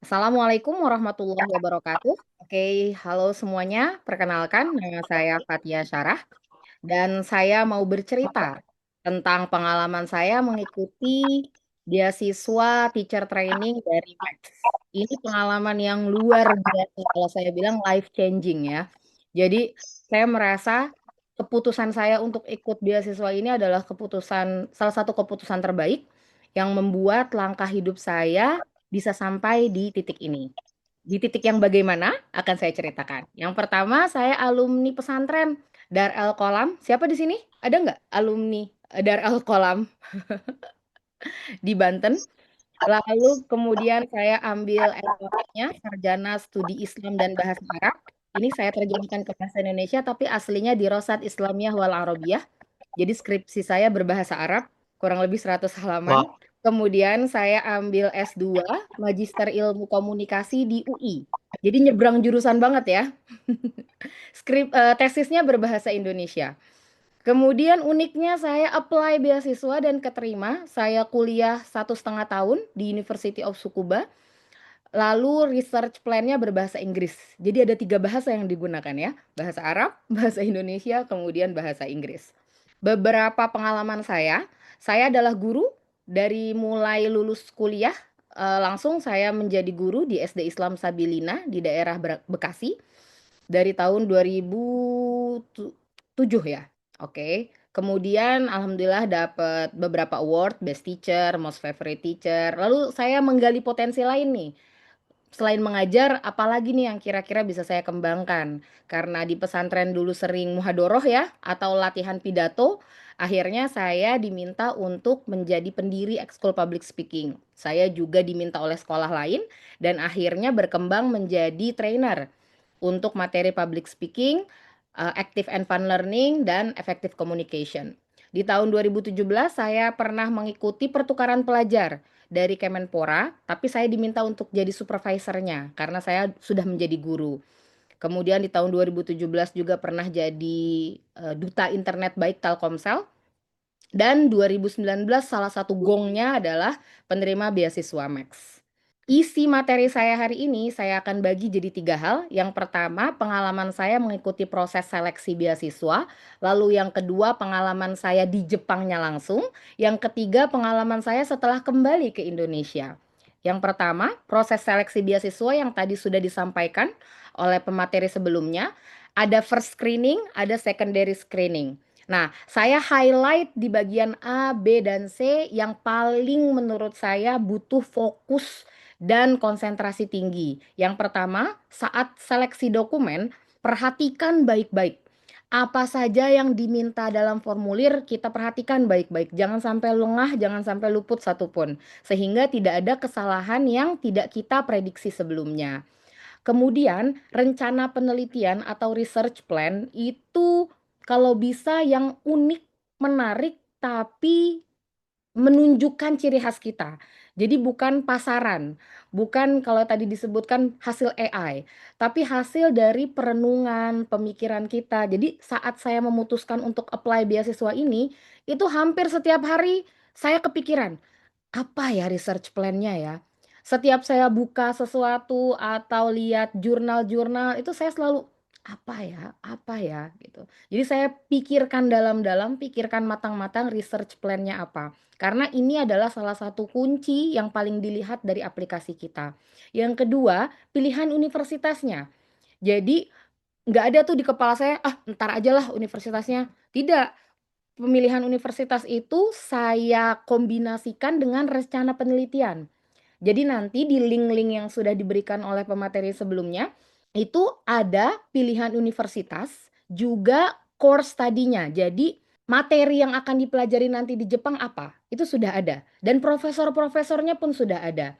Assalamualaikum warahmatullahi wabarakatuh. Oke, halo semuanya. Perkenalkan, nama saya Fatia Syarah dan saya mau bercerita tentang pengalaman saya mengikuti beasiswa teacher training dari Max. Ini pengalaman yang luar biasa kalau saya bilang life changing ya. Jadi saya merasa keputusan saya untuk ikut beasiswa ini adalah salah satu keputusan terbaik yang membuat langkah hidup saya bisa sampai di titik ini. Di titik yang bagaimana akan saya ceritakan. Yang pertama, saya alumni pesantren Dar El Qolam. Siapa di sini? Ada nggak alumni Dar El Qolam di Banten? Lalu kemudian saya ambil S1-nya, Sarjana Studi Islam dan Bahasa Arab. Ini saya terjemahkan ke bahasa Indonesia, tapi aslinya di Rosat Islamiyah wal Arabiyah. Jadi skripsi saya berbahasa Arab, kurang lebih 100 halaman. Wah, Kemudian saya ambil S2, Magister Ilmu Komunikasi di UI. Jadi nyebrang jurusan banget ya. Tesisnya berbahasa Indonesia. Kemudian uniknya saya apply beasiswa dan keterima. Saya kuliah 1,5 tahun di University of Tsukuba. Lalu research plan-nya berbahasa Inggris. Jadi ada 3 bahasa yang digunakan ya. Bahasa Arab, bahasa Indonesia, kemudian bahasa Inggris. Beberapa pengalaman saya adalah guru dari mulai lulus kuliah, langsung saya menjadi guru di SD Islam Sabilina di daerah Bekasi dari tahun 2007 ya. Oke. Kemudian alhamdulillah dapat beberapa award, best teacher, most favorite teacher. Lalu saya menggali potensi lain nih. Selain mengajar, apalagi nih yang kira-kira bisa saya kembangkan? Karena di pesantren dulu sering muhadoroh ya, atau latihan pidato, akhirnya saya diminta untuk menjadi pendiri ekskul public speaking. Saya juga diminta oleh sekolah lain, dan akhirnya berkembang menjadi trainer untuk materi public speaking, active and fun learning, dan effective communication. Di tahun 2017 saya pernah mengikuti pertukaran pelajar dari Kemenpora, tapi saya diminta untuk jadi supervisornya karena saya sudah menjadi guru. Kemudian di tahun 2017 juga pernah jadi duta internet baik Telkomsel, dan 2019 salah satu gongnya adalah penerima beasiswa Max. Isi materi saya hari ini saya akan bagi jadi 3 hal. Yang pertama, pengalaman saya mengikuti proses seleksi beasiswa. Lalu yang kedua, pengalaman saya di Jepangnya langsung. Yang ketiga, pengalaman saya setelah kembali ke Indonesia. Yang pertama, proses seleksi beasiswa yang tadi sudah disampaikan oleh pemateri sebelumnya. Ada first screening, ada secondary screening. Nah, saya highlight di bagian A, B, dan C yang paling menurut saya butuh fokus dan konsentrasi tinggi. Yang pertama, saat seleksi dokumen, perhatikan baik-baik. Apa saja yang diminta dalam formulir, kita perhatikan baik-baik. Jangan sampai lengah, jangan sampai luput satupun. Sehingga tidak ada kesalahan yang tidak kita prediksi sebelumnya. Kemudian, rencana penelitian atau research plan itu kalau bisa yang unik, menarik, tapi menunjukkan ciri khas kita. Jadi bukan pasaran, bukan kalau tadi disebutkan hasil AI, tapi hasil dari perenungan, pemikiran kita. Jadi saat saya memutuskan untuk apply beasiswa ini, itu hampir setiap hari saya kepikiran, apa ya research plan-nya ya? Setiap saya buka sesuatu atau lihat jurnal-jurnal itu saya selalu apa ya gitu. Jadi saya pikirkan dalam-dalam, pikirkan matang-matang research plan-nya apa. Karena ini adalah salah satu kunci yang paling dilihat dari aplikasi kita. Yang kedua, pilihan universitasnya. Jadi nggak ada tuh di kepala saya, ah ntar aja lah universitasnya. Tidak, pemilihan universitas itu saya kombinasikan dengan rencana penelitian. Jadi nanti di link-link yang sudah diberikan oleh pemateri sebelumnya, itu ada pilihan universitas, juga course tadinya. Jadi materi yang akan dipelajari nanti di Jepang apa? Itu sudah ada. Dan profesor-profesornya pun sudah ada.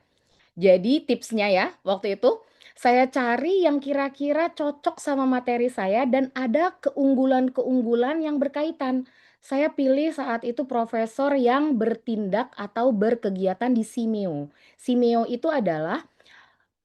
Jadi tipsnya ya, waktu itu saya cari yang kira-kira cocok sama materi saya dan ada keunggulan-keunggulan yang berkaitan. Saya pilih saat itu profesor yang bertindak atau berkegiatan di Simeo. Simeo itu adalah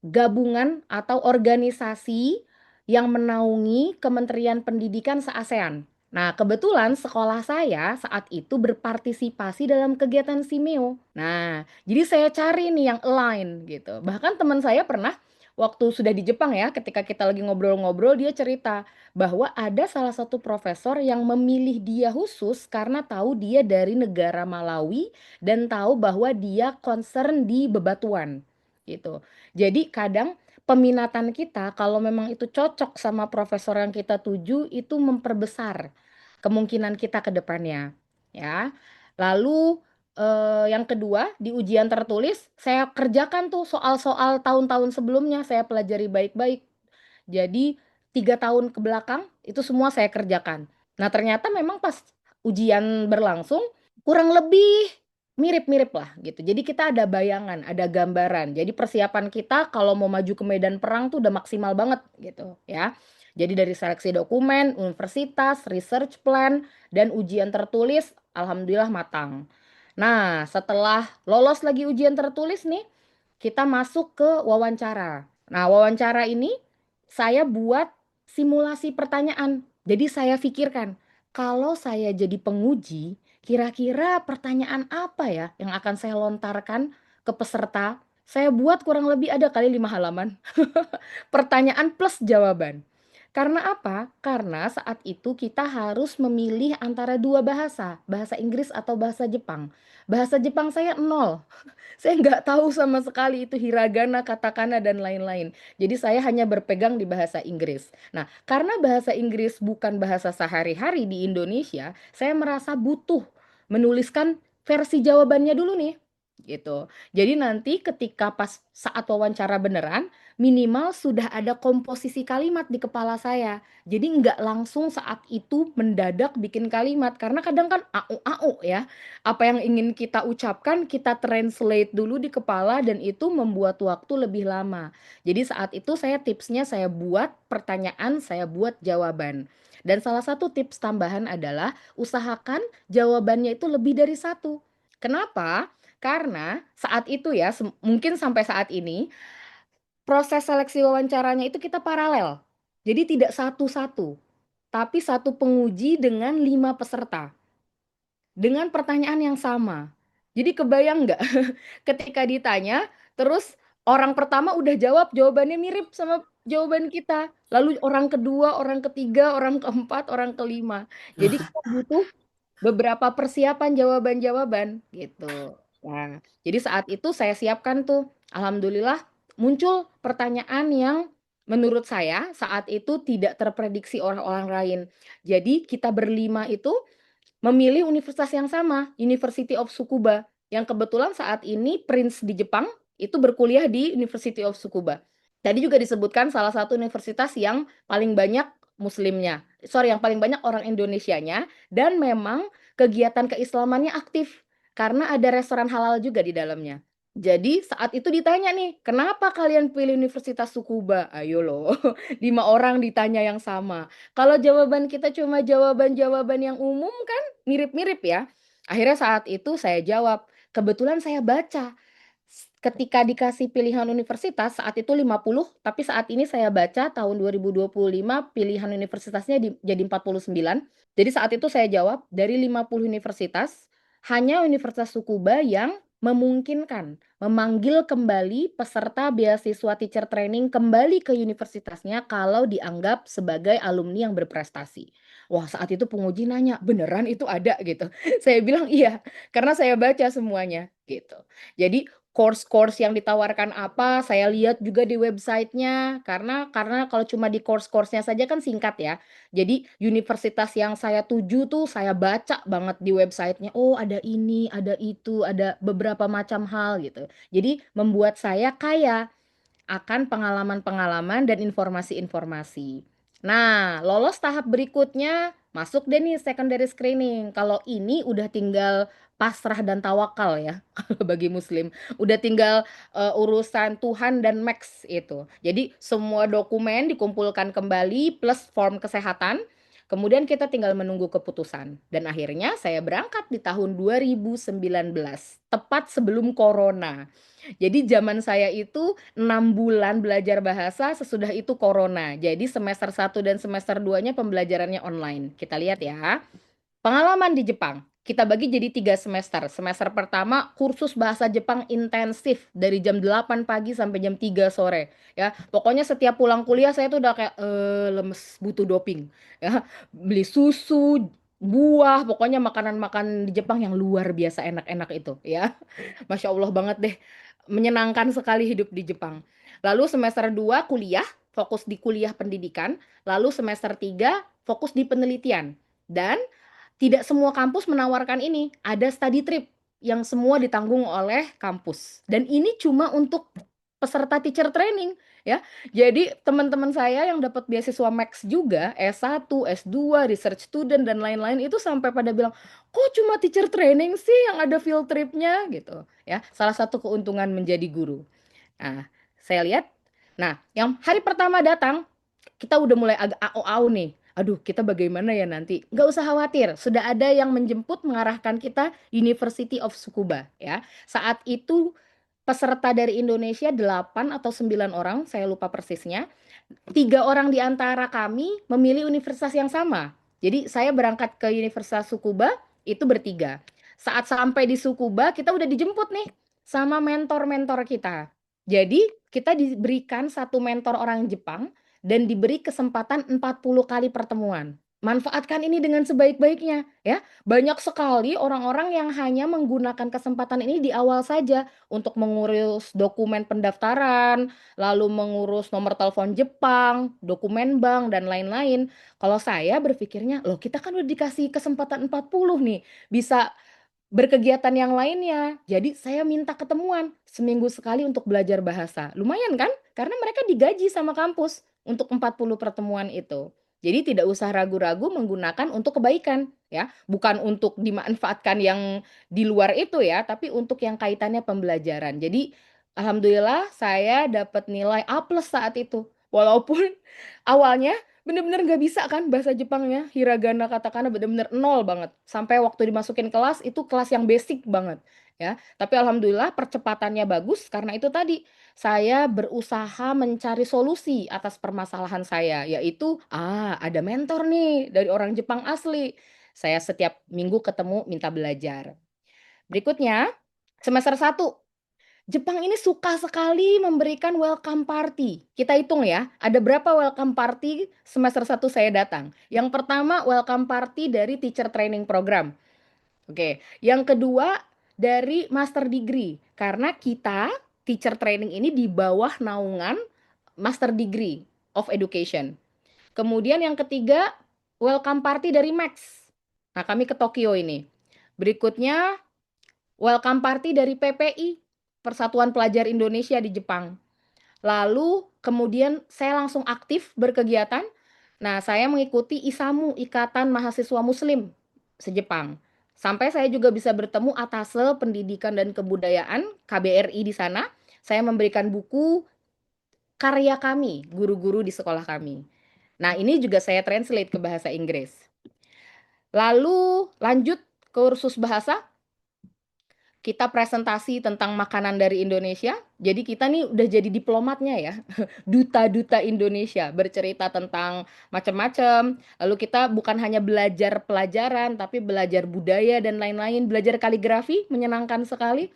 gabungan atau organisasi yang menaungi Kementerian Pendidikan se-ASEAN. Nah, kebetulan sekolah saya saat itu berpartisipasi dalam kegiatan Simeo. Nah, jadi saya cari nih yang align gitu. Bahkan teman saya pernah waktu sudah di Jepang ya, ketika kita lagi ngobrol-ngobrol, dia cerita bahwa ada salah satu profesor yang memilih dia khusus karena tahu dia dari negara Malawi dan tahu bahwa dia concern di bebatuan gitu. Jadi kadang peminatan kita kalau memang itu cocok sama profesor yang kita tuju itu memperbesar kemungkinan kita ke depannya, ya. Lalu, yang kedua, di ujian tertulis saya kerjakan tuh soal-soal tahun-tahun sebelumnya, saya pelajari baik-baik. Jadi 3 tahun ke belakang itu semua saya kerjakan. Nah, ternyata memang pas ujian berlangsung kurang lebih mirip-mirip lah gitu. Jadi kita ada bayangan, ada gambaran. Jadi persiapan kita kalau mau maju ke medan perang tuh udah maksimal banget gitu ya. Jadi dari seleksi dokumen, universitas, research plan, dan ujian tertulis alhamdulillah matang. Nah, setelah lolos lagi ujian tertulis nih, kita masuk ke wawancara. Nah, wawancara ini saya buat simulasi pertanyaan. Jadi saya pikirkan, kalau saya jadi penguji, kira-kira pertanyaan apa ya yang akan saya lontarkan ke peserta? Saya buat kurang lebih ada kali 5 halaman. Pertanyaan plus jawaban. Karena apa? Karena saat itu kita harus memilih antara dua bahasa, bahasa Inggris atau bahasa Jepang. Bahasa Jepang saya nol. Saya nggak tahu sama sekali itu hiragana, katakana, dan lain-lain. Jadi saya hanya berpegang di bahasa Inggris. Nah, karena bahasa Inggris bukan bahasa sehari-hari di Indonesia, saya merasa butuh menuliskan versi jawabannya dulu nih. Gitu. Jadi nanti ketika pas saat wawancara beneran, minimal sudah ada komposisi kalimat di kepala saya. Jadi nggak langsung saat itu mendadak bikin kalimat. Karena kadang kan au-au ya. Apa yang ingin kita ucapkan, kita translate dulu di kepala dan itu membuat waktu lebih lama. Jadi saat itu saya tipsnya saya buat pertanyaan, saya buat jawaban. Dan salah satu tips tambahan adalah usahakan jawabannya itu lebih dari satu. Kenapa? Karena saat itu ya, mungkin sampai saat ini, proses seleksi wawancaranya itu kita paralel. Jadi tidak satu-satu, tapi satu penguji dengan 5 peserta. Dengan pertanyaan yang sama. Jadi kebayang nggak ketika ditanya, terus orang pertama udah jawab jawabannya mirip sama jawaban kita. Lalu orang kedua, orang ketiga, orang keempat, orang kelima. Jadi kita butuh beberapa persiapan jawaban-jawaban gitu. Nah, jadi saat itu saya siapkan tuh, alhamdulillah muncul pertanyaan yang menurut saya saat itu tidak terprediksi orang-orang lain. Jadi kita berlima itu memilih universitas yang sama, University of Tsukuba, yang kebetulan saat ini Prince di Jepang itu berkuliah di University of Tsukuba. Tadi juga disebutkan salah satu universitas yang paling banyak muslimnya, sorry yang paling banyak orang Indonesianya, dan memang kegiatan keislamannya aktif, karena ada restoran halal juga di dalamnya. Jadi saat itu ditanya nih, "Kenapa kalian pilih Universitas Tsukuba?" Ayo loh, 5 orang ditanya yang sama. Kalau jawaban kita cuma jawaban-jawaban yang umum kan mirip-mirip ya. Akhirnya saat itu saya jawab, kebetulan saya baca, ketika dikasih pilihan universitas saat itu 50, tapi saat ini saya baca tahun 2025 pilihan universitasnya jadi 49. Jadi saat itu saya jawab, dari 50 universitas, hanya Universitas Tsukuba yang memungkinkan memanggil kembali peserta beasiswa teacher training kembali ke universitasnya kalau dianggap sebagai alumni yang berprestasi. Wah, saat itu penguji nanya, "Beneran itu ada?" Gitu. Saya bilang, "Iya, karena saya baca semuanya." Gitu. Jadi course-course yang ditawarkan apa, saya lihat juga di websitenya, karena kalau cuma di course-course-nya saja kan singkat ya. Jadi universitas yang saya tuju tuh saya baca banget di websitenya, oh ada ini, ada itu, ada beberapa macam hal gitu. Jadi membuat saya kaya akan pengalaman-pengalaman dan informasi-informasi. Nah, lolos tahap berikutnya, masuk deh nih secondary screening. Kalau ini udah tinggal pasrah dan tawakal ya, kalau bagi muslim. Udah tinggal, urusan Tuhan dan Max itu. Jadi semua dokumen dikumpulkan kembali plus form kesehatan, kemudian kita tinggal menunggu keputusan. Dan akhirnya saya berangkat di tahun 2019, tepat sebelum corona. Jadi zaman saya itu 6 bulan belajar bahasa, sesudah itu corona. Jadi semester 1 dan semester 2-nya pembelajarannya online. Kita lihat ya. Pengalaman di Jepang. Kita bagi jadi 3 semester. Semester pertama kursus bahasa Jepang intensif dari jam 8 pagi sampai jam 3 sore. Ya, pokoknya setiap pulang kuliah saya tuh udah kayak lemes, butuh doping. Ya, beli susu, buah, pokoknya makanan-makanan di Jepang yang luar biasa enak-enak itu. Ya, Masya Allah banget deh. Menyenangkan sekali hidup di Jepang. Lalu semester 2 kuliah, fokus di kuliah pendidikan. Lalu semester 3 fokus di penelitian. Dan tidak semua kampus menawarkan ini. Ada study trip yang semua ditanggung oleh kampus. Dan ini cuma untuk peserta teacher training ya. Jadi teman-teman saya yang dapat beasiswa Max juga, S1, S2, research student dan lain-lain itu sampai pada bilang, "Kok cuma teacher training sih yang ada field tripnya?" gitu ya. Salah satu keuntungan menjadi guru. Nah, saya lihat, nah yang hari pertama datang kita udah mulai agak AO-AO nih. Aduh, kita bagaimana ya nanti? Nggak usah khawatir, sudah ada yang menjemput mengarahkan kita University of Tsukuba ya. Saat itu peserta dari Indonesia 8 atau 9 orang, saya lupa persisnya. 3 orang di antara kami memilih universitas yang sama. Jadi saya berangkat ke Universitas Tsukuba itu bertiga. Saat sampai di Tsukuba, kita udah dijemput nih sama mentor-mentor kita. Jadi kita diberikan satu mentor orang Jepang dan diberi kesempatan 40 kali pertemuan. Manfaatkan ini dengan sebaik-baiknya ya. Banyak sekali orang-orang yang hanya menggunakan kesempatan ini di awal saja untuk mengurus dokumen pendaftaran, lalu mengurus nomor telepon Jepang, dokumen bank dan lain-lain. Kalau saya berpikirnya, loh kita kan udah dikasih kesempatan 40 nih, bisa berkegiatan yang lainnya. Jadi saya minta ketemuan seminggu sekali untuk belajar bahasa. Lumayan kan? Karena mereka digaji sama kampus untuk 40 pertemuan itu. Jadi tidak usah ragu-ragu menggunakan untuk kebaikan ya, bukan untuk dimanfaatkan yang di luar itu ya, tapi untuk yang kaitannya pembelajaran. Jadi alhamdulillah saya dapat nilai A+ saat itu. Walaupun awalnya bener-bener nggak bisa kan bahasa Jepangnya, hiragana, katakana bener-bener nol banget. Sampai waktu dimasukin kelas, itu kelas yang basic banget, ya. Tapi alhamdulillah percepatannya bagus, karena itu tadi, saya berusaha mencari solusi atas permasalahan saya, yaitu, ada mentor nih dari orang Jepang asli. Saya setiap minggu ketemu, minta belajar. Berikutnya, semester 1. Jepang ini suka sekali memberikan welcome party. Kita hitung ya, ada berapa welcome party semester 1 saya datang. Yang pertama welcome party dari teacher training program. Oke, yang kedua dari master degree. Karena kita teacher training ini di bawah naungan master degree of education. Kemudian yang ketiga welcome party dari Max. Nah, kami ke Tokyo ini. Berikutnya welcome party dari PPI, Persatuan Pelajar Indonesia di Jepang. Lalu kemudian saya langsung aktif berkegiatan. Nah, saya mengikuti ISAMU, Ikatan Mahasiswa Muslim se-Jepang. Sampai saya juga bisa bertemu Atase Pendidikan dan Kebudayaan KBRI di sana. Saya memberikan buku karya kami, guru-guru di sekolah kami. Nah, ini juga saya translate ke bahasa Inggris. Lalu lanjut kursus bahasa, kita presentasi tentang makanan dari Indonesia. Jadi kita nih udah jadi diplomatnya ya. Duta-duta Indonesia bercerita tentang macam-macam. Lalu kita bukan hanya belajar pelajaran tapi belajar budaya dan lain-lain, belajar kaligrafi menyenangkan sekali.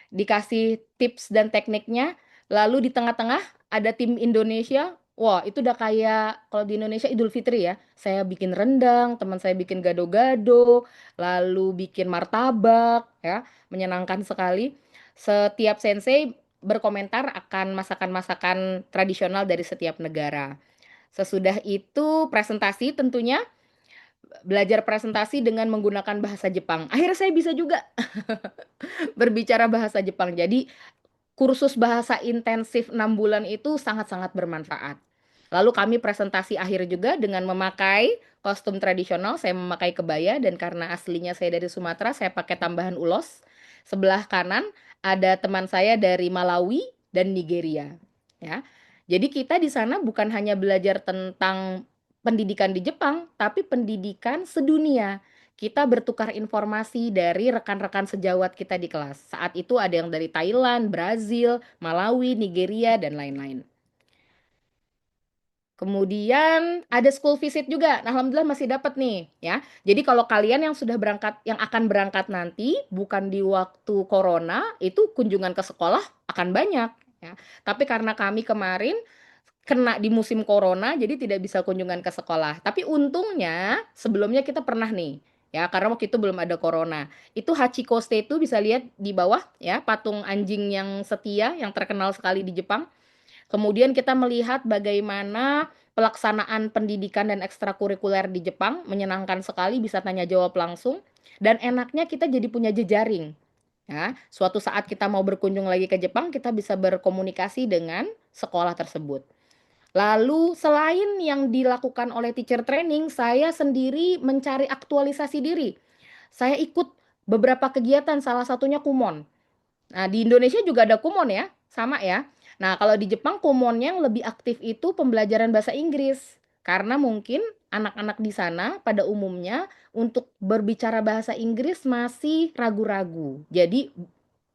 Dikasih tips dan tekniknya. Lalu di tengah-tengah ada tim Indonesia. Wah, itu udah kayak kalau di Indonesia Idul Fitri ya. Saya bikin rendang, teman saya bikin gado-gado, lalu bikin martabak ya, menyenangkan sekali. Setiap sensei berkomentar akan masakan-masakan tradisional dari setiap negara. Sesudah itu presentasi tentunya, belajar presentasi dengan menggunakan bahasa Jepang. Akhirnya saya bisa juga berbicara bahasa Jepang. Jadi kursus bahasa intensif 6 bulan itu sangat-sangat bermanfaat. Lalu kami presentasi akhir juga dengan memakai kostum tradisional, saya memakai kebaya dan karena aslinya saya dari Sumatera, saya pakai tambahan ulos. Sebelah kanan ada teman saya dari Malawi dan Nigeria, ya. Jadi kita di sana bukan hanya belajar tentang pendidikan di Jepang, tapi pendidikan sedunia. kita bertukar informasi dari rekan-rekan sejawat kita di kelas. Saat itu ada yang dari Thailand, Brazil, Malawi, Nigeria, dan lain-lain. Kemudian ada school visit juga. Nah, alhamdulillah masih dapat nih, ya. Jadi kalau kalian yang sudah berangkat, yang akan berangkat nanti, bukan di waktu corona, itu kunjungan ke sekolah akan banyak, ya. Tapi karena kami kemarin kena di musim corona, jadi tidak bisa kunjungan ke sekolah. Tapi untungnya sebelumnya kita pernah nih, ya, karena waktu itu belum ada corona. Itu Hachiko State itu bisa lihat di bawah, ya, patung anjing yang setia, yang terkenal sekali di Jepang. Kemudian kita melihat bagaimana pelaksanaan pendidikan dan ekstrakurikuler di Jepang, menyenangkan sekali, bisa tanya jawab langsung, dan enaknya kita jadi punya jejaring. Ya, suatu saat kita mau berkunjung lagi ke Jepang, kita bisa berkomunikasi dengan sekolah tersebut. Lalu selain yang dilakukan oleh teacher training, saya sendiri mencari aktualisasi diri. Saya ikut beberapa kegiatan, salah satunya Kumon. Nah, di Indonesia juga ada Kumon ya, sama ya. Nah, kalau di Jepang Kumonnya yang lebih aktif itu pembelajaran bahasa Inggris. Karena mungkin anak-anak di sana pada umumnya untuk berbicara bahasa Inggris masih ragu-ragu. Jadi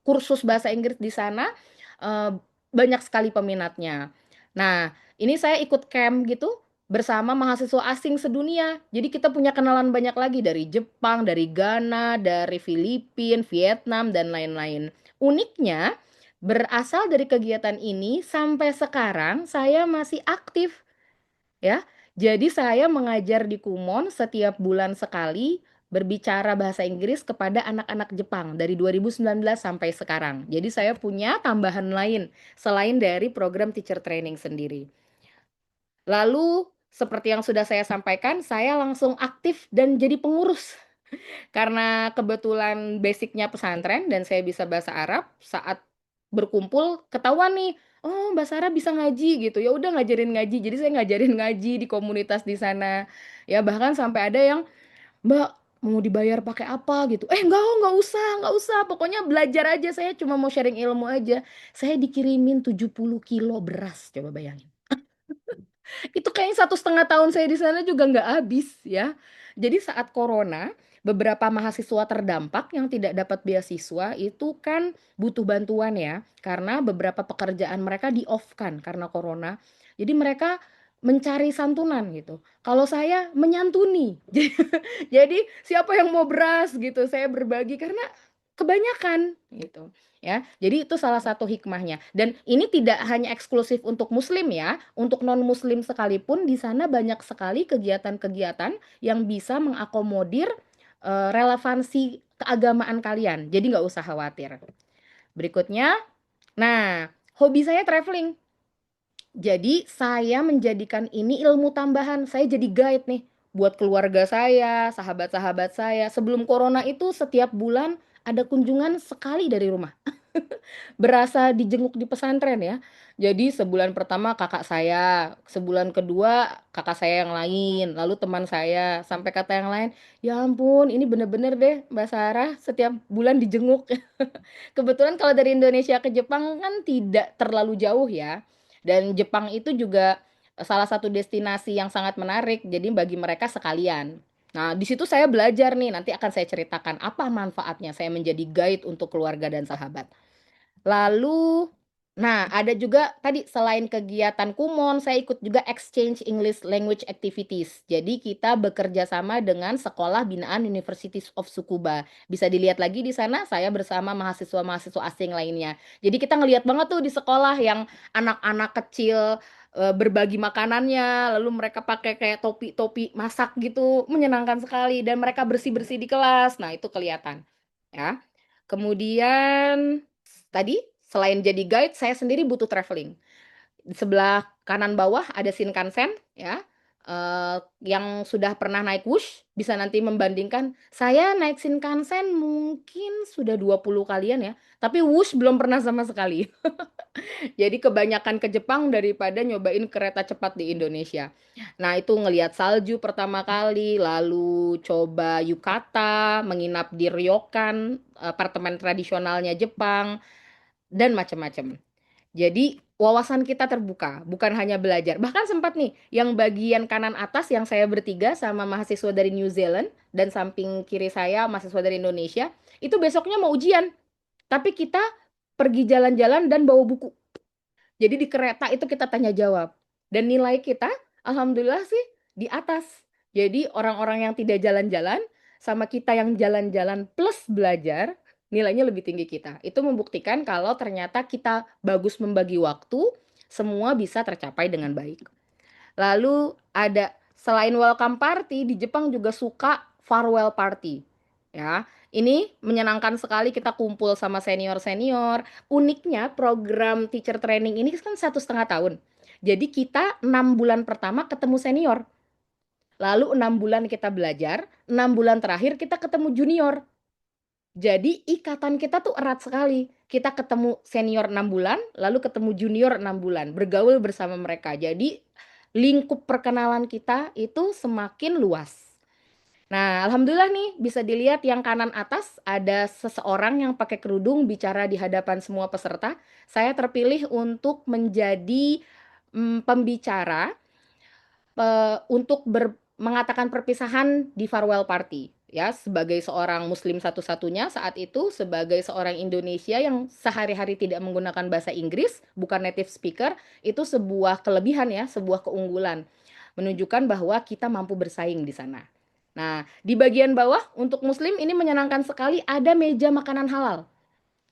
kursus bahasa Inggris di sana eh, banyak sekali peminatnya. Nah, ini saya ikut camp gitu bersama mahasiswa asing sedunia. Jadi kita punya kenalan banyak lagi dari Jepang, dari Ghana, dari Filipina, Vietnam, dan lain-lain. Uniknya, berasal dari kegiatan ini sampai sekarang saya masih aktif, ya. Jadi saya mengajar di Kumon setiap bulan sekali berbicara bahasa Inggris kepada anak-anak Jepang dari 2019 sampai sekarang. Jadi saya punya tambahan lain selain dari program teacher training sendiri. Lalu seperti yang sudah saya sampaikan, saya langsung aktif dan jadi pengurus. Karena kebetulan basicnya pesantren dan saya bisa bahasa Arab, saat berkumpul ketahuan nih, oh Mbak Sarah bisa ngaji gitu. Ya udah ngajarin ngaji. Jadi saya ngajarin ngaji di komunitas di sana. Ya bahkan sampai ada yang, Mbak mau dibayar pakai apa gitu. Enggak usah, enggak usah. Pokoknya belajar aja, saya cuma mau sharing ilmu aja. Saya dikirimin 70 kilo beras, coba bayangin. Itu kayaknya 1,5 tahun saya di sana juga nggak habis ya. Jadi saat corona, beberapa mahasiswa terdampak yang tidak dapat beasiswa itu kan butuh bantuan ya, karena beberapa pekerjaan mereka di-off-kan karena corona. Jadi mereka mencari santunan gitu. Kalau saya menyantuni. Jadi siapa yang mau beras gitu, saya berbagi karena kebanyakan gitu ya. Jadi itu salah satu hikmahnya. Dan ini tidak hanya eksklusif untuk muslim ya, untuk non muslim sekalipun di sana banyak sekali kegiatan-kegiatan yang bisa mengakomodir relevansi keagamaan kalian. Jadi nggak usah khawatir. Berikutnya, nah, hobi saya traveling. Jadi saya menjadikan ini ilmu tambahan. Saya jadi guide nih buat keluarga saya, sahabat-sahabat saya. Sebelum corona itu setiap bulan ada kunjungan sekali dari rumah. Berasa dijenguk di pesantren ya. Jadi sebulan pertama kakak saya, sebulan kedua kakak saya yang lain, lalu teman saya, sampai kata yang lain, ya ampun ini bener-bener deh Mbak Sarah setiap bulan dijenguk. Kebetulan kalau dari Indonesia ke Jepang kan tidak terlalu jauh ya. Dan Jepang itu juga salah satu destinasi yang sangat menarik. Jadi bagi mereka sekalian. Nah, di situ saya belajar nih, nanti akan saya ceritakan apa manfaatnya saya menjadi guide untuk keluarga dan sahabat. Lalu, nah ada juga tadi selain kegiatan Kumon, saya ikut juga exchange English language activities. Jadi kita bekerja sama dengan sekolah binaan Universities of Tsukuba. Bisa dilihat lagi di sana saya bersama mahasiswa-mahasiswa asing lainnya. Jadi kita ngelihat banget tuh di sekolah yang anak-anak kecil berbagi makanannya, lalu mereka pakai kayak topi-topi masak gitu, menyenangkan sekali dan mereka bersih-bersih di kelas. Nah, itu kelihatan ya. Kemudian tadi selain jadi guide, saya sendiri butuh traveling. Di sebelah kanan bawah ada Shinkansen ya. Yang sudah pernah naik Wush bisa nanti membandingkan. Saya naik Shinkansen mungkin sudah 20 kalian ya, tapi Wush belum pernah sama sekali. Jadi kebanyakan ke Jepang daripada nyobain kereta cepat di Indonesia. Nah, itu ngelihat salju pertama kali, lalu coba yukata, menginap di ryokan, apartemen tradisionalnya Jepang, dan macam-macam. Jadi wawasan kita terbuka, bukan hanya belajar. Bahkan sempat nih, yang bagian kanan atas yang saya bertiga sama mahasiswa dari New Zealand dan samping kiri saya mahasiswa dari Indonesia, itu besoknya mau ujian. Tapi kita pergi jalan-jalan dan bawa buku. Jadi di kereta itu kita tanya jawab. Dan nilai kita, alhamdulillah sih di atas. Jadi orang-orang yang tidak jalan-jalan sama kita yang jalan-jalan plus belajar, nilainya lebih tinggi kita. Itu membuktikan kalau ternyata kita bagus membagi waktu, semua bisa tercapai dengan baik. Lalu ada selain welcome party, di Jepang juga suka farewell party. Ya, ini menyenangkan sekali kita kumpul sama senior-senior. Uniknya program teacher training ini kan 1,5 tahun. Jadi kita 6 bulan pertama ketemu senior. Lalu 6 bulan kita belajar, 6 bulan terakhir kita ketemu junior. Jadi ikatan kita tuh erat sekali. Kita ketemu senior 6 bulan, lalu ketemu junior 6 bulan, bergaul bersama mereka. Jadi lingkup perkenalan kita itu semakin luas. Nah, alhamdulillah nih bisa dilihat yang kanan atas ada seseorang yang pakai kerudung bicara di hadapan semua peserta. Saya terpilih untuk menjadi pembicara untuk mengatakan perpisahan di farewell party. Ya, sebagai seorang muslim satu-satunya saat itu, sebagai seorang Indonesia yang sehari-hari tidak menggunakan bahasa Inggris, bukan native speaker, itu sebuah kelebihan ya, sebuah keunggulan. Menunjukkan bahwa kita mampu bersaing di sana. Nah, di bagian bawah untuk muslim ini menyenangkan sekali ada meja makanan halal.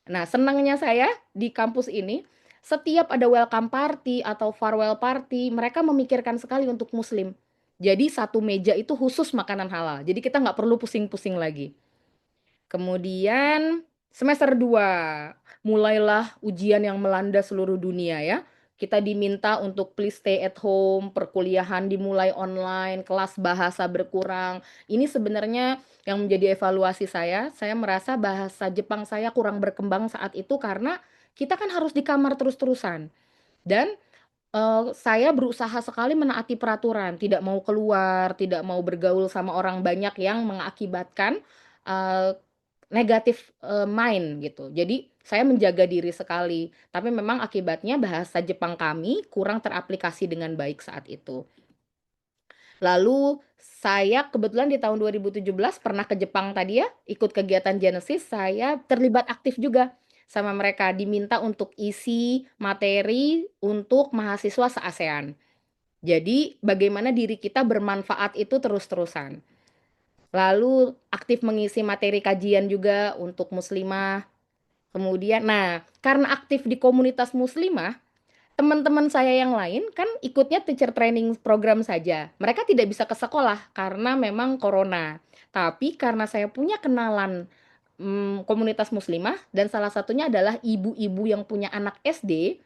Nah, senangnya saya di kampus ini, setiap ada welcome party atau farewell party, mereka memikirkan sekali untuk muslim. Jadi satu meja itu khusus makanan halal. Jadi kita nggak perlu pusing-pusing lagi. Kemudian semester 2 mulailah ujian yang melanda seluruh dunia ya. Kita diminta untuk please stay at home, perkuliahan dimulai online, kelas bahasa berkurang. Ini sebenarnya yang menjadi evaluasi saya merasa bahasa Jepang saya kurang berkembang saat itu karena kita kan harus di kamar terus-terusan. Dan saya berusaha sekali menaati peraturan, tidak mau keluar, tidak mau bergaul sama orang banyak yang mengakibatkan, eee, negatif, mind gitu. Jadi saya menjaga diri sekali, tapi memang akibatnya bahasa Jepang kami kurang teraplikasi dengan baik saat itu. Lalu saya kebetulan di tahun 2017 pernah ke Jepang tadi ya, ikut kegiatan Genesis, saya terlibat aktif juga sama mereka, diminta untuk isi materi untuk mahasiswa se-ASEAN. Jadi bagaimana diri kita bermanfaat itu terus-terusan. Lalu aktif mengisi materi kajian juga untuk muslimah. Kemudian, nah karena aktif di komunitas muslimah, teman-teman saya yang lain kan ikutnya teacher training program saja. Mereka tidak bisa ke sekolah karena memang corona. Tapi karena saya punya kenalan komunitas muslimah dan salah satunya adalah ibu-ibu yang punya anak SD.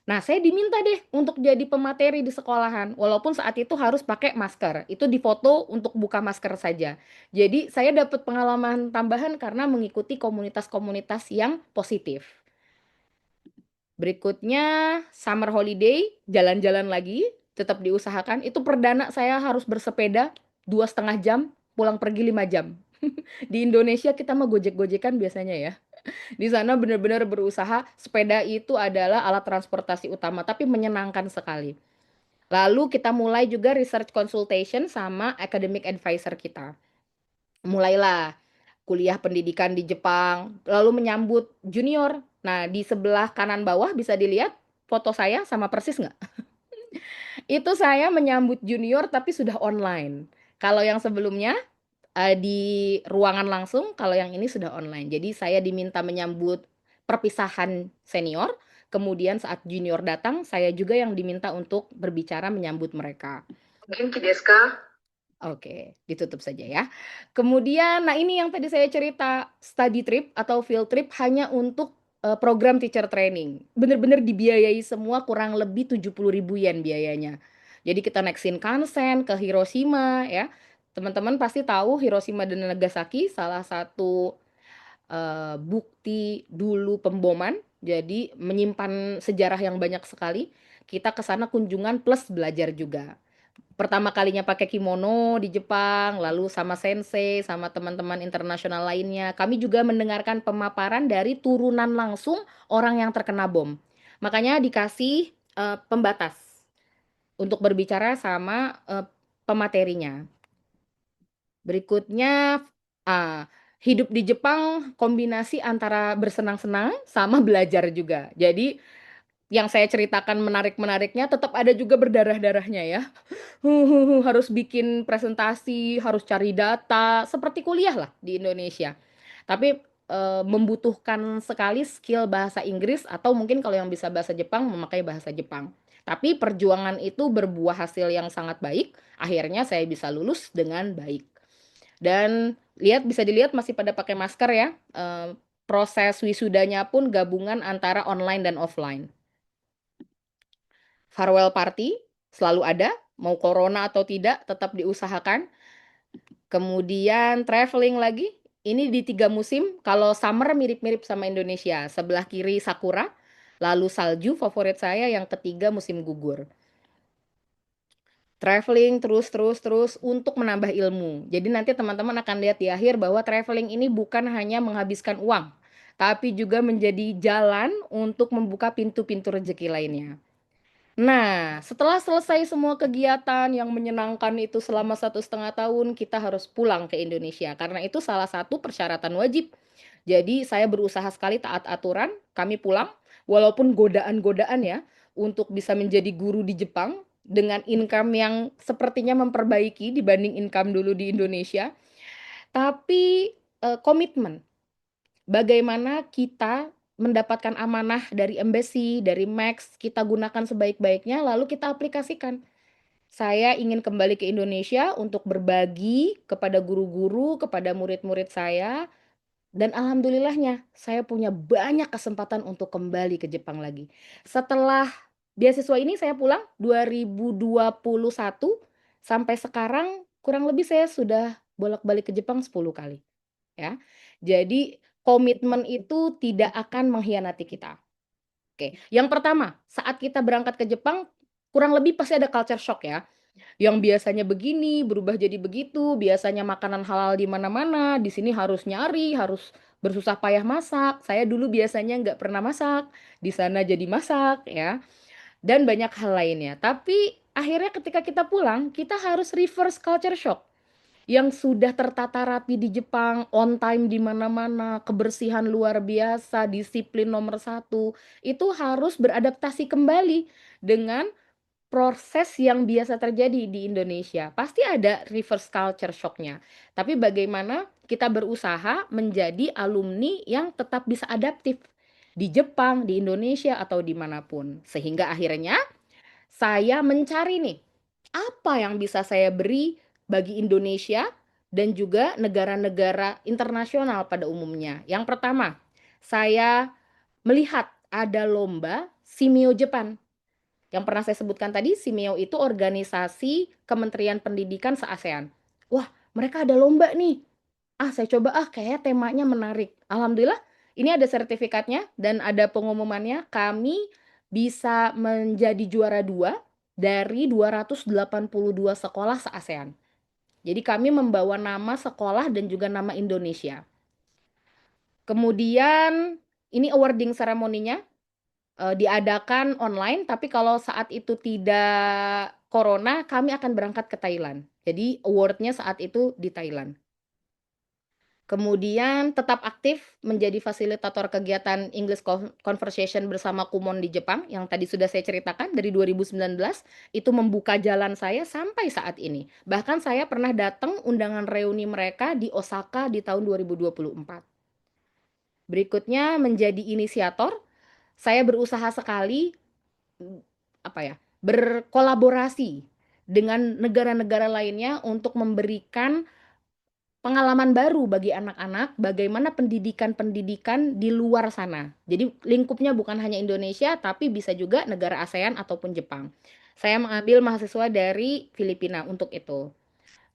Nah, saya diminta deh untuk jadi pemateri di sekolahan, walaupun saat itu harus pakai masker. Itu difoto untuk buka masker saja. Jadi, saya dapat pengalaman tambahan karena mengikuti komunitas-komunitas yang positif. Berikutnya, summer holiday, jalan-jalan lagi, tetap diusahakan. Itu perdana saya harus bersepeda 2,5 jam, pulang pergi 5 jam. Di Indonesia kita mah gojek-gojekan biasanya ya. Di sana benar-benar berusaha, sepeda itu adalah alat transportasi utama, tapi menyenangkan sekali. Lalu kita mulai juga research consultation sama academic advisor kita. Mulailah kuliah pendidikan di Jepang, lalu menyambut junior. Nah, di sebelah kanan bawah bisa dilihat foto saya sama persis nggak? Itu saya menyambut junior tapi sudah online. Kalau yang sebelumnya di ruangan langsung, kalau yang ini sudah online. Jadi saya diminta menyambut perpisahan senior, kemudian saat junior datang, saya juga yang diminta untuk berbicara menyambut mereka. Genki desu ka? Oke, ditutup saja ya. Kemudian, nah ini yang tadi saya cerita, study trip atau field trip hanya untuk program teacher training. Benar-benar dibiayai semua kurang lebih 70.000 yen biayanya. Jadi kita naik Shinkansen ke Hiroshima ya. Teman-teman pasti tahu Hiroshima dan Nagasaki salah satu bukti dulu pemboman. Jadi menyimpan sejarah yang banyak sekali. Kita ke sana kunjungan plus belajar juga. Pertama kalinya pakai kimono di Jepang, lalu sama sensei, sama teman-teman internasional lainnya. Kami juga mendengarkan pemaparan dari turunan langsung orang yang terkena bom. Makanya dikasih, pembatas untuk berbicara sama, pematerinya. Berikutnya, ah, hidup di Jepang kombinasi antara bersenang-senang sama belajar juga. Jadi, yang saya ceritakan menarik-menariknya tetap ada juga berdarah-darahnya ya. Harus bikin presentasi, harus cari data, seperti kuliah lah di Indonesia. Tapi, membutuhkan sekali skill bahasa Inggris atau mungkin kalau yang bisa bahasa Jepang, memakai bahasa Jepang. Tapi perjuangan itu berbuah hasil yang sangat baik, akhirnya saya bisa lulus dengan baik. Dan bisa dilihat masih pada pakai masker ya, proses wisudanya pun gabungan antara online dan offline. Farewell party selalu ada, mau corona atau tidak tetap diusahakan. Kemudian traveling lagi, ini di 3 musim, kalau summer mirip-mirip sama Indonesia, sebelah kiri sakura, lalu salju favorit saya, yang ketiga musim gugur. Traveling terus terus terus untuk menambah ilmu. Jadi nanti teman-teman akan lihat di akhir bahwa traveling ini bukan hanya menghabiskan uang, tapi juga menjadi jalan untuk membuka pintu-pintu rezeki lainnya. Nah, setelah selesai semua kegiatan yang menyenangkan itu selama 1,5 tahun, kita harus pulang ke Indonesia. Karena itu salah satu persyaratan wajib. Jadi saya berusaha sekali taat aturan, kami pulang, walaupun godaan-godaan ya, untuk bisa menjadi guru di Jepang dengan income yang sepertinya memperbaiki dibanding income dulu di Indonesia. Tapi komitmen, bagaimana kita mendapatkan amanah dari embassy, dari Max, kita gunakan sebaik-baiknya, lalu kita aplikasikan. Saya ingin kembali ke Indonesia untuk berbagi kepada guru-guru, kepada murid-murid saya, dan alhamdulillahnya saya punya banyak kesempatan untuk kembali ke Jepang lagi. Setelah beasiswa ini saya pulang 2021, sampai sekarang kurang lebih saya sudah bolak-balik ke Jepang 10 kali, ya. Jadi komitmen itu tidak akan mengkhianati kita. Oke, yang pertama, saat kita berangkat ke Jepang, kurang lebih pasti ada culture shock ya. Yang biasanya begini, berubah jadi begitu, biasanya makanan halal di mana-mana, di sini harus nyari, harus bersusah payah masak. Saya dulu biasanya nggak pernah masak, di sana jadi masak ya, dan banyak hal lainnya. Tapi akhirnya ketika kita pulang, kita harus reverse culture shock. Yang sudah tertata rapi di Jepang, on time di mana-mana, kebersihan luar biasa, disiplin nomor satu, itu harus beradaptasi kembali dengan proses yang biasa terjadi di Indonesia. Pasti ada reverse culture shock-nya. Tapi bagaimana kita berusaha menjadi alumni yang tetap bisa adaptif di Jepang, di Indonesia, atau dimanapun. Sehingga akhirnya saya mencari nih, apa yang bisa saya beri bagi Indonesia dan juga negara-negara internasional pada umumnya. Yang pertama, saya melihat ada lomba Simeo Jepang. Yang pernah saya sebutkan tadi, Simeo itu organisasi Kementerian Pendidikan se-ASEAN. Wah, mereka ada lomba nih. Saya coba kayaknya temanya menarik. Alhamdulillah, ini ada sertifikatnya dan ada pengumumannya. Kami bisa menjadi juara 2 dari 282 sekolah se-ASEAN. Jadi kami membawa nama sekolah dan juga nama Indonesia. Kemudian ini awarding ceremony-nya diadakan online, tapi kalau saat itu tidak corona, kami akan berangkat ke Thailand. Jadi award-nya saat itu di Thailand. Kemudian tetap aktif menjadi fasilitator kegiatan English Conversation bersama Kumon di Jepang, yang tadi sudah saya ceritakan dari 2019, itu membuka jalan saya sampai saat ini. Bahkan saya pernah datang undangan reuni mereka di Osaka di tahun 2024. Berikutnya menjadi inisiator, saya berusaha sekali apa ya, berkolaborasi dengan negara-negara lainnya untuk memberikan pengalaman baru bagi anak-anak, bagaimana pendidikan-pendidikan di luar sana. Jadi lingkupnya bukan hanya Indonesia, tapi bisa juga negara ASEAN ataupun Jepang. Saya mengambil mahasiswa dari Filipina untuk itu.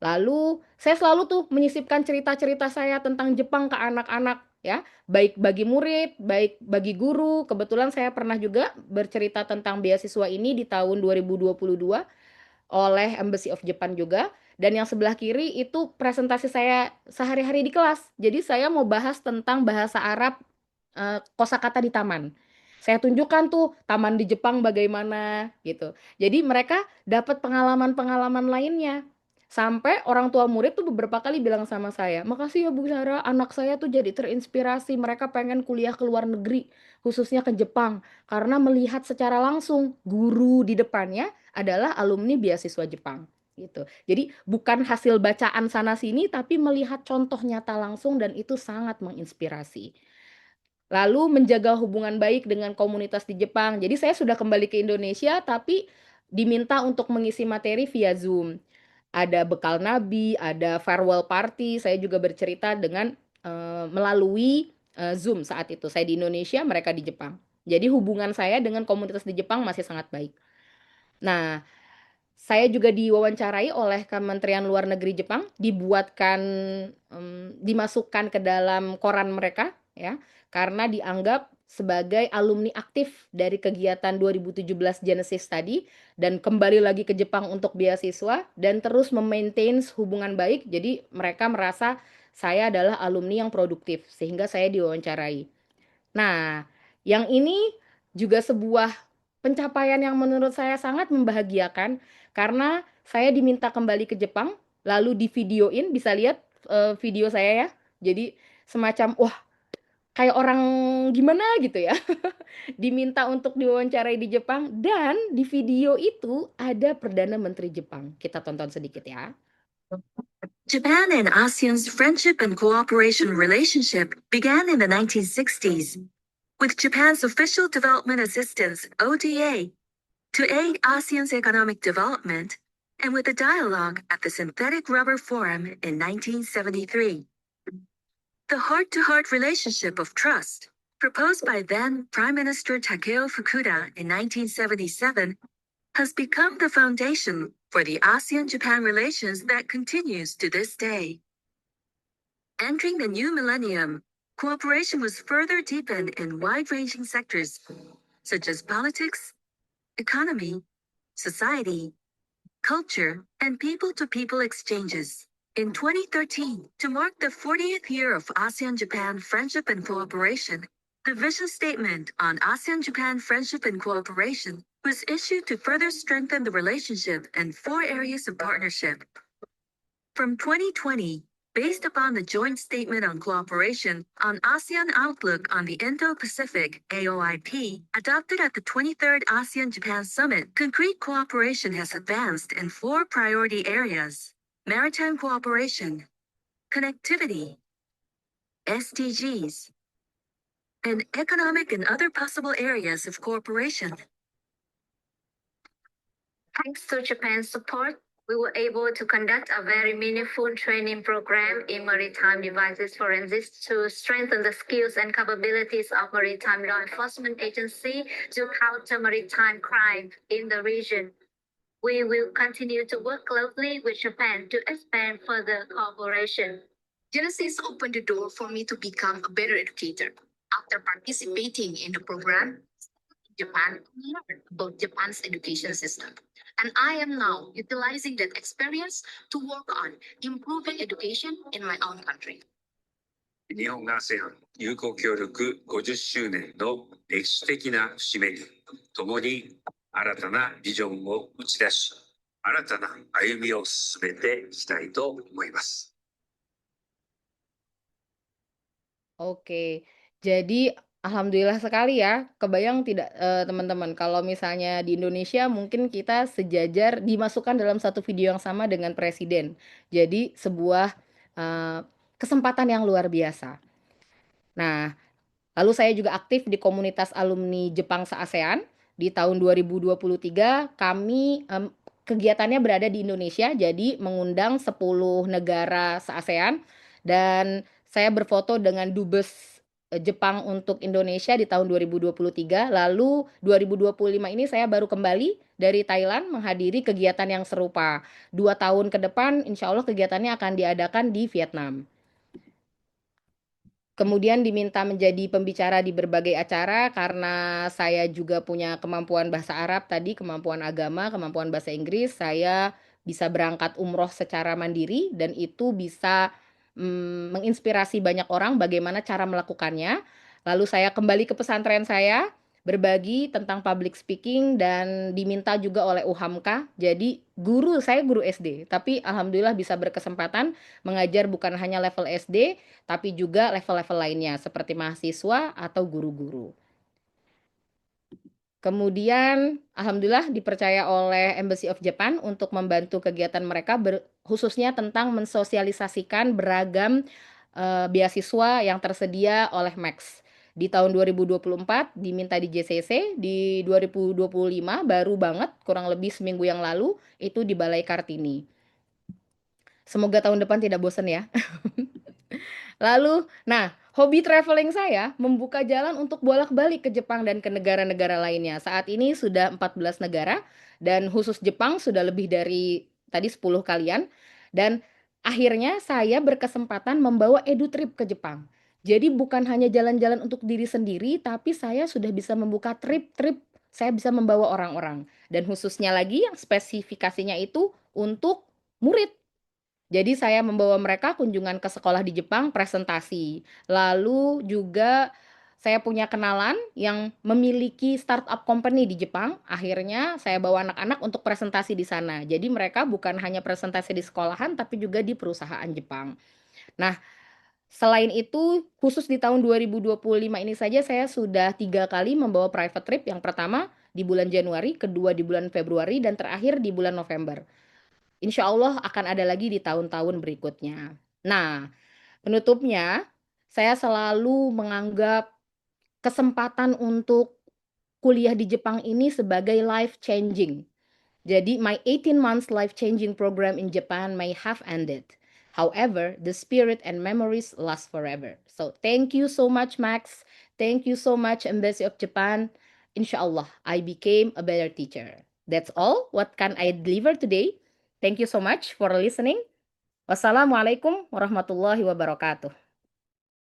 Lalu saya selalu tuh menyisipkan cerita-cerita saya tentang Jepang ke anak-anak ya, baik bagi murid, baik bagi guru. Kebetulan saya pernah juga bercerita tentang beasiswa ini di tahun 2022 oleh Embassy of Japan juga. Dan yang sebelah kiri itu presentasi saya sehari-hari di kelas. Jadi saya mau bahas tentang bahasa Arab, kosakata di taman. Saya tunjukkan tuh taman di Jepang bagaimana, gitu. Jadi mereka dapat pengalaman-pengalaman lainnya. Sampai orang tua murid tuh beberapa kali bilang sama saya, "Makasih ya Bu Sarah, anak saya tuh jadi terinspirasi, mereka pengen kuliah ke luar negeri, khususnya ke Jepang, karena melihat secara langsung guru di depannya adalah alumni beasiswa Jepang." Gitu. Jadi bukan hasil bacaan sana sini, tapi melihat contoh nyata langsung dan itu sangat menginspirasi. Lalu menjaga hubungan baik dengan komunitas di Jepang. Jadi saya sudah kembali ke Indonesia, tapi diminta untuk mengisi materi via Zoom. Ada bekal nabi, ada farewell party, saya juga bercerita dengan melalui Zoom saat itu. Saya di Indonesia, mereka di Jepang. Jadi hubungan saya dengan komunitas di Jepang masih sangat baik. Nah, saya juga diwawancarai oleh Kementerian Luar Negeri Jepang, dimasukkan ke dalam koran mereka, ya, karena dianggap sebagai alumni aktif dari kegiatan 2017 Genesis tadi, dan kembali lagi ke Jepang untuk beasiswa, dan terus memaintain hubungan baik, jadi mereka merasa saya adalah alumni yang produktif, sehingga saya diwawancarai. Nah, yang ini juga sebuah pencapaian yang menurut saya sangat membahagiakan karena saya diminta kembali ke Jepang, lalu divideoin, bisa lihat video saya ya. Jadi semacam wah kayak orang gimana gitu ya. Diminta untuk diwawancarai di Jepang dan di video itu ada Perdana Menteri Jepang. Kita tonton sedikit ya. Japan and ASEAN's friendship and cooperation relationship began in the 1960s, with Japan's Official Development Assistance, ODA, to aid ASEAN's economic development, and with a dialogue at the Synthetic Rubber Forum in 1973. The heart-to-heart relationship of trust, proposed by then Prime Minister Takeo Fukuda in 1977, has become the foundation for the ASEAN-Japan relations that continues to this day. Entering the new millennium, cooperation was further deepened in wide-ranging sectors such as politics, economy, society, culture, and people-to-people exchanges. In 2013, to mark the 40th year of ASEAN-Japan friendship and cooperation, the vision statement on ASEAN-Japan friendship and cooperation was issued to further strengthen the relationship in 4 areas of partnership. From 2020, based upon the Joint Statement on Cooperation on ASEAN Outlook on the Indo-Pacific, AOIP, adopted at the 23rd ASEAN-Japan Summit, concrete cooperation has advanced in 4 priority areas: maritime cooperation, connectivity, SDGs, and economic and other possible areas of cooperation. Thanks to Japan's support, we were able to conduct a very meaningful training program in maritime devices forensics to strengthen the skills and capabilities of maritime law enforcement agency to counter maritime crime in the region. We will continue to work closely with Japan to expand further cooperation. Genesis opened the door for me to become a better educator. After participating in the program, Japan learned about Japan's education system. And I am now utilizing that experience to work on improving education in my own country. 日本が ASEAN 友好協力50周年の歴史的な節目に、共に新たなビジョンを打ち出し、新たな歩みを進めていきたいと思います。Oke, jadi alhamdulillah sekali ya, kebayang tidak, teman-teman, kalau misalnya di Indonesia mungkin kita sejajar dimasukkan dalam satu video yang sama dengan presiden. Jadi sebuah, kesempatan yang luar biasa. Nah, lalu saya juga aktif di komunitas alumni Jepang se-ASEAN. Di tahun 2023 kami, kegiatannya berada di Indonesia, jadi mengundang 10 negara se-ASEAN dan saya berfoto dengan dubes Jepang untuk Indonesia di tahun 2023. Lalu 2025 ini saya baru kembali dari Thailand menghadiri kegiatan yang serupa. 2 tahun ke depan insya Allah kegiatannya akan diadakan di Vietnam. Kemudian diminta menjadi pembicara di berbagai acara karena saya juga punya kemampuan bahasa Arab tadi, kemampuan agama, kemampuan bahasa Inggris, saya bisa berangkat umroh secara mandiri dan itu bisa menginspirasi banyak orang bagaimana cara melakukannya. Lalu saya kembali ke pesantren saya, berbagi tentang public speaking dan diminta juga oleh UHAMKA. Jadi saya guru SD, tapi alhamdulillah bisa berkesempatan mengajar bukan hanya level SD, tapi juga level-level lainnya seperti mahasiswa atau guru-guru. Kemudian alhamdulillah dipercaya oleh Embassy of Japan untuk membantu kegiatan mereka khususnya tentang mensosialisasikan beragam beasiswa yang tersedia oleh Max. Di tahun 2024 diminta di JCC, di 2025 baru banget kurang lebih seminggu yang lalu itu di Balai Kartini. Semoga tahun depan tidak bosan ya. Lalu, nah, hobi traveling saya membuka jalan untuk bolak-balik ke Jepang dan ke negara-negara lainnya. Saat ini sudah 14 negara dan khusus Jepang sudah lebih dari tadi 10 kalian. Dan akhirnya saya berkesempatan membawa EduTrip ke Jepang. Jadi bukan hanya jalan-jalan untuk diri sendiri, tapi saya sudah bisa membuka trip-trip. Saya bisa membawa orang-orang. Dan khususnya lagi yang spesifikasinya itu untuk murid. Jadi saya membawa mereka kunjungan ke sekolah di Jepang, presentasi. Lalu juga saya punya kenalan yang memiliki startup company di Jepang. Akhirnya saya bawa anak-anak untuk presentasi di sana. Jadi mereka bukan hanya presentasi di sekolahan, tapi juga di perusahaan Jepang. Nah, selain itu, khusus di tahun 2025 ini saja saya sudah 3 kali membawa private trip. Yang pertama di bulan Januari, kedua di bulan Februari, dan terakhir di bulan November. Insya Allah akan ada lagi di tahun-tahun berikutnya. Nah, penutupnya, saya selalu menganggap kesempatan untuk kuliah di Jepang ini sebagai life changing. Jadi, my 18 months life changing program in Japan may have ended. However, the spirit and memories last forever. So, thank you so much, Max. Thank you so much, Embassy of Japan. Inshallah, I became a better teacher. That's all. What can I deliver today? Thank you so much for listening. Wassalamualaikum warahmatullahi wabarakatuh.